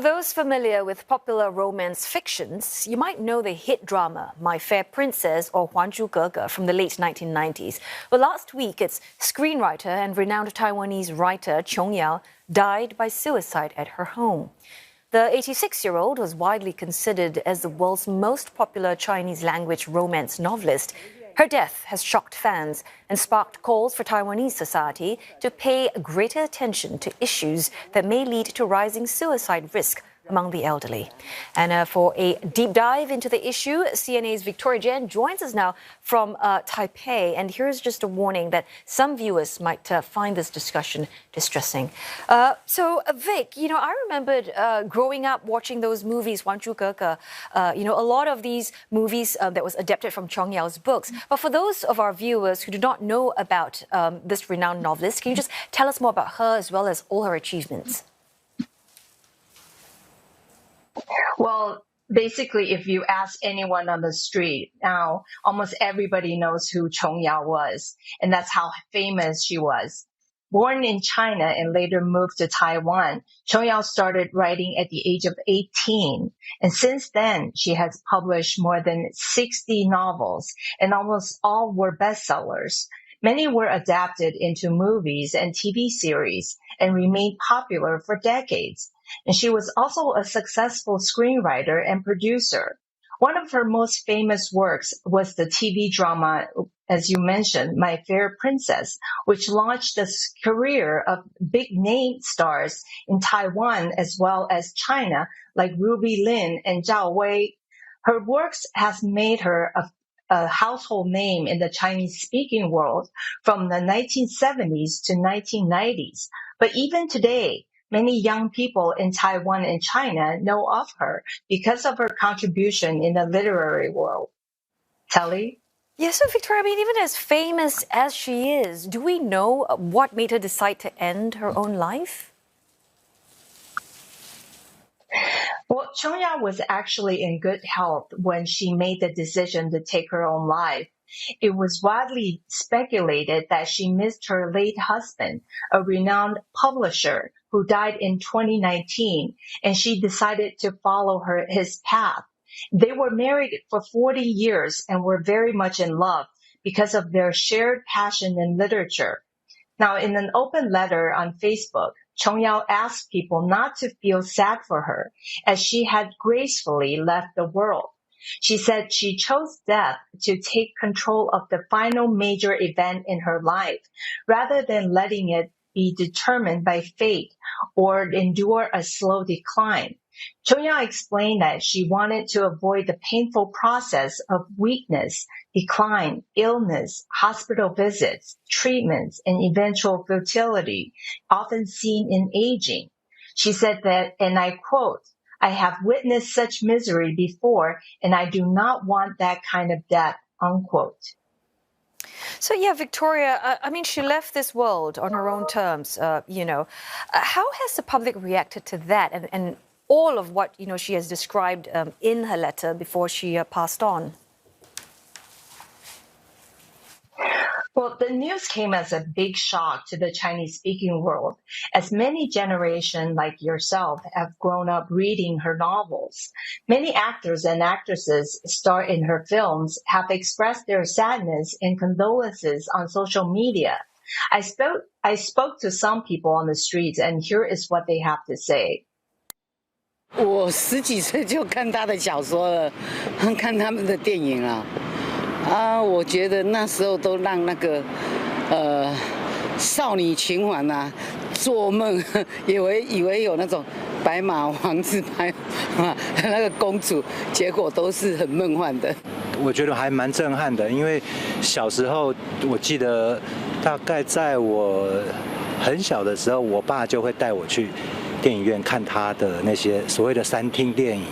For those familiar with popular romance fictions, you might know the hit drama My Fair Princess or 还珠格格 from the late 1990s. Well, last week, its screenwriter and renowned Taiwanese writer Chiung Yao died by suicide at her home. The 86-year-old was widely considered as the world's most popular Chinese-language romance novelist. Her death has shocked fans and sparked calls for Taiwanese society to pay greater attention to issues that may lead to rising suicide risk among the elderly. And for a deep dive into the issue, CNA's Victoria Jen joins us now from Taipei. And here's just a warning that some viewers might find this discussion distressing. So, Vic, I remembered growing up watching those movies, 还珠格格, a lot of these movies that was adapted from Chiung Yao's books. But for those of our viewers who do not know about this renowned novelist, can you just tell us more about her as well as all her achievements? Well, basically, if you ask anyone on the street now, almost everybody knows who Chiung Yao was, and that's how famous she was. Born in China and later moved to Taiwan, Chiung Yao started writing at the age of 18. And since then, she has published more than 60 novels, and almost all were bestsellers. Many were adapted into movies and TV series and remained popular for decades. And she was also a successful screenwriter and producer. One of her most famous works was the TV drama, as you mentioned, My Fair Princess, which launched the career of big-name stars in Taiwan as well as China, like Ruby Lin and Zhao Wei. Her works has made her a household name in the Chinese-speaking world from the 1970s to 1990s. But even today, many young people in Taiwan and China know of her because of her contribution in the literary world. Telly? Yes, so Victoria, even as famous as she is, do we know what made her decide to end her own life? Well, Chiung Yao was actually in good health when she made the decision to take her own life. It was widely speculated that she missed her late husband, a renowned publisher who died in 2019, and she decided to follow his path. They were married for 40 years and were very much in love because of their shared passion in literature. Now, in an open letter on Facebook, Chiung Yao asked people not to feel sad for her, as she had gracefully left the world. She said she chose death to take control of the final major event in her life, rather than letting it be determined by fate or endure a slow decline. Chiung Yao explained that she wanted to avoid the painful process of weakness, decline, illness, hospital visits, treatments, and eventual futility, often seen in aging. She said that, and I quote, "I have witnessed such misery before, and I do not want that kind of death," unquote. So, Victoria, she left this world on her own terms, How has the public reacted to that and all of what, she has described in her letter before she passed on? Well, the news came as a big shock to the Chinese-speaking world, as many generations like yourself have grown up reading her novels. Many actors and actresses star in her films have expressed their sadness and condolences on social media. I spoke to some people on the streets, and here is what they have to say. 我10几岁就看他的小说了，看他们的电影了。我觉得那时候都让那个少女情怀啊做梦，以为有那种白马王子、那个公主，结果都是很梦幻的。我觉得还蛮震撼的，因为小时候我记得大概在我很小的时候，我爸就会带我去电影院看他的那些所谓的3厅电影。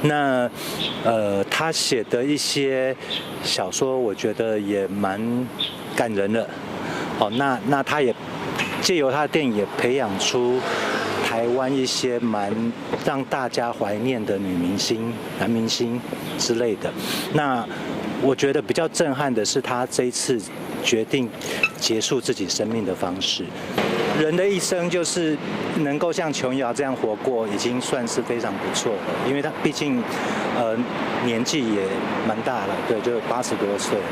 那他写的一些小说，我觉得也蛮感人的。那他也借由他的电影也培养出台湾一些蛮让大家怀念的女明星、男明星之类的。那我觉得比较震撼的是他这一次决定结束自己生命的方式。人的一生就是能够像琼瑶这样活过，已经算是非常不错了。因为他毕竟，年纪也蛮大了，对，就80多岁了。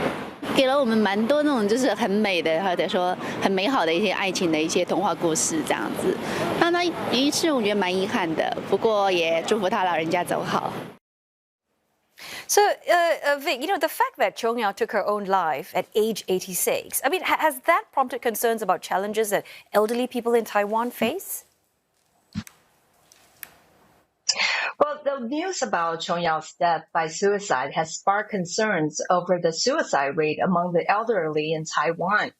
给了我们蛮多那种就是很美的，或者说很美好的一些爱情的一些童话故事这样子。那于是我觉得蛮遗憾的，不过也祝福他老人家走好。So, Vic, the fact that Chiung Yao took her own life at age 86, I mean, has that prompted concerns about challenges that elderly people in Taiwan face? Well, the news about Chiung Yao's death by suicide has sparked concerns over the suicide rate among the elderly in Taiwan.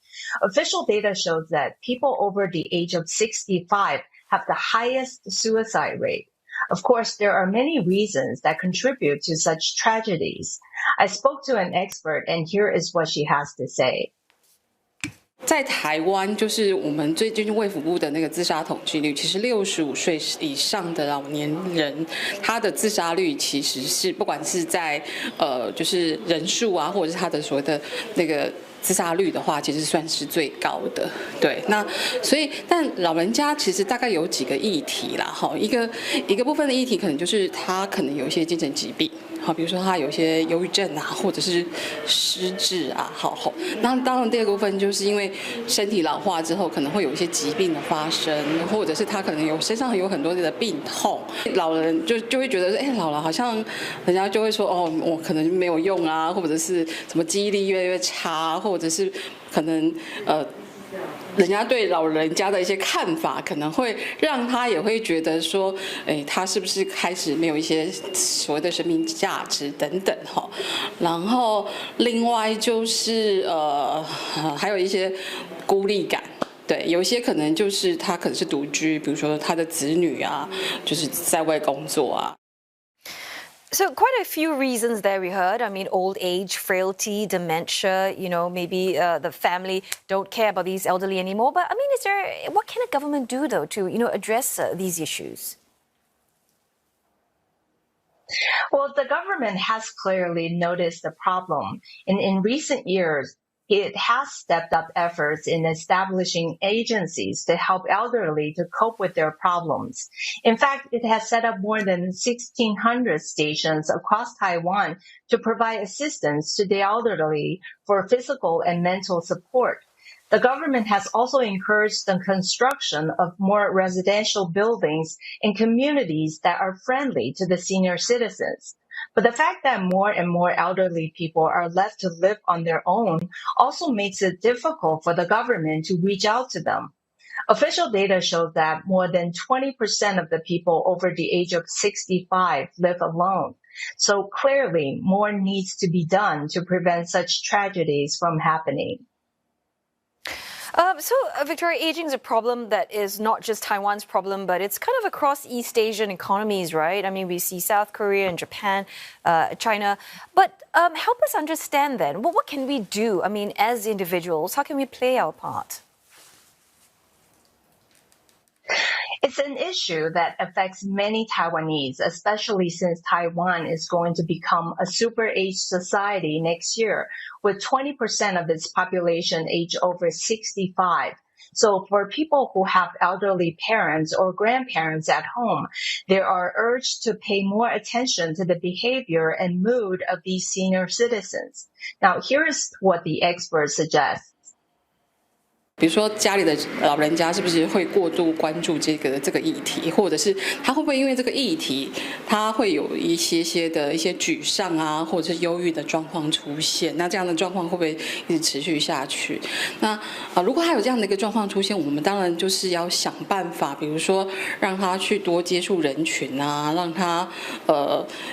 Official data shows that people over the age of 65 have the highest suicide rate. Of course, there are many reasons that contribute to such tragedies. I spoke to an expert, and here is what she has to say. 在台湾，就是我们最近卫福部的那个自杀统计率，其实65岁以上的老年人，他的自杀率其实是不管是在就是人数啊，或者是他的所谓的那个自杀率的话，其实算是最高的。对，那所以但老人家其实大概有几个议题啦，哈，一个部分的议题可能就是他可能有一些精神疾病。好，比如说他有一些忧郁症啊，或者是失智啊，好。那当然第二个部分就是因为身体老化之后，可能会有一些疾病的发生，或者是他可能身上有很多的病痛，老人就会觉得，老了好像人家就会说，哦，我可能没有用啊，或者是什么记忆力越来越差，或者是可能人家对老人家的一些看法，可能会让他也会觉得说，他是不是开始没有一些所谓的生命价值等等哈。然后另外就是还有一些孤立感。对，有一些可能就是他可能是独居，比如说他的子女啊，就是在外工作啊。So quite a few reasons there we heard. I mean, old age, frailty, dementia, maybe the family don't care about these elderly anymore. But I mean, what can a government do though to, address these issues? Well, the government has clearly noticed the problem. In recent years, it has stepped up efforts in establishing agencies to help elderly to cope with their problems. In fact, it has set up more than 1,600 stations across Taiwan to provide assistance to the elderly for physical and mental support. The government has also encouraged the construction of more residential buildings in communities that are friendly to the senior citizens. But the fact that more and more elderly people are left to live on their own also makes it difficult for the government to reach out to them. Official data shows that more than 20% of the people over the age of 65 live alone. So clearly, more needs to be done to prevent such tragedies from happening. So, Victoria, aging is a problem that is not just Taiwan's problem, but it's kind of across East Asian economies, right? I mean, we see South Korea and Japan, China. But help us understand then, what can we do? I mean, as individuals, how can we play our part? It's an issue that affects many Taiwanese, especially since Taiwan is going to become a super-aged society next year, with 20% of its population aged over 65. So for people who have elderly parents or grandparents at home, they are urged to pay more attention to the behavior and mood of these senior citizens. Now, here's what the experts suggest. 比如说家里的老人家是不是会过度关注这个议题，或者是他会不会因为这个议题，他会有一些沮丧啊，或者是忧郁的状况出现？那这样的状况会不会一直持续下去？那如果还有这样的一个状况出现，我们当然就是要想办法，比如说让他去多接触人群啊，让他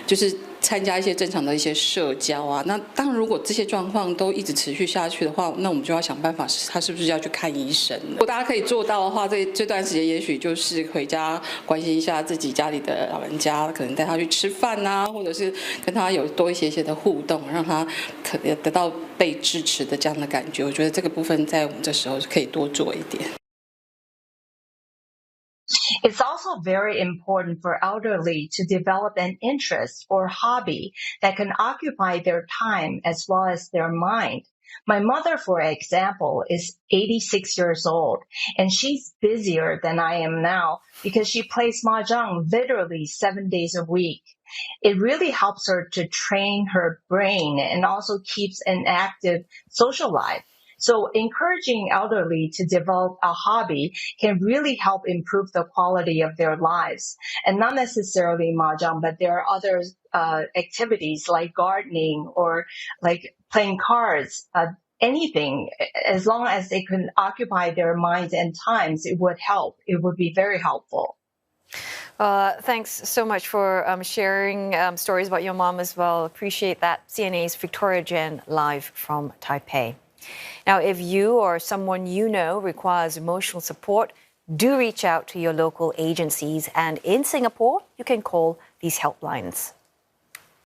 就是参加一些正常的一些社交啊。那当然，如果这些状况都一直持续下去的话，那我们就要想办法，他是不是要去看医生？如果大家可以做到的话，这段时间也许就是回家关心一下自己家里的老人家，可能带他去吃饭啊，或者是跟他有多一些的互动，让他可能得到被支持的这样的感觉。我觉得这个部分在我们这时候可以多做一点。It's also very important for elderly to develop an interest or hobby that can occupy their time as well as their mind. My mother, for example, is 86 years old, and she's busier than I am now because she plays mahjong literally 7 days a week. It really helps her to train her brain and also keeps an active social life. So encouraging elderly to develop a hobby can really help improve the quality of their lives. And not necessarily mahjong, but there are other activities like gardening or like playing cards, anything, as long as they can occupy their minds and times, it would help. It would be very helpful. Thanks so much for sharing stories about your mom as well. Appreciate that. CNA's Victoria Jen live from Taipei. Now, if you or someone you know requires emotional support, do reach out to your local agencies. And in Singapore, you can call these helplines.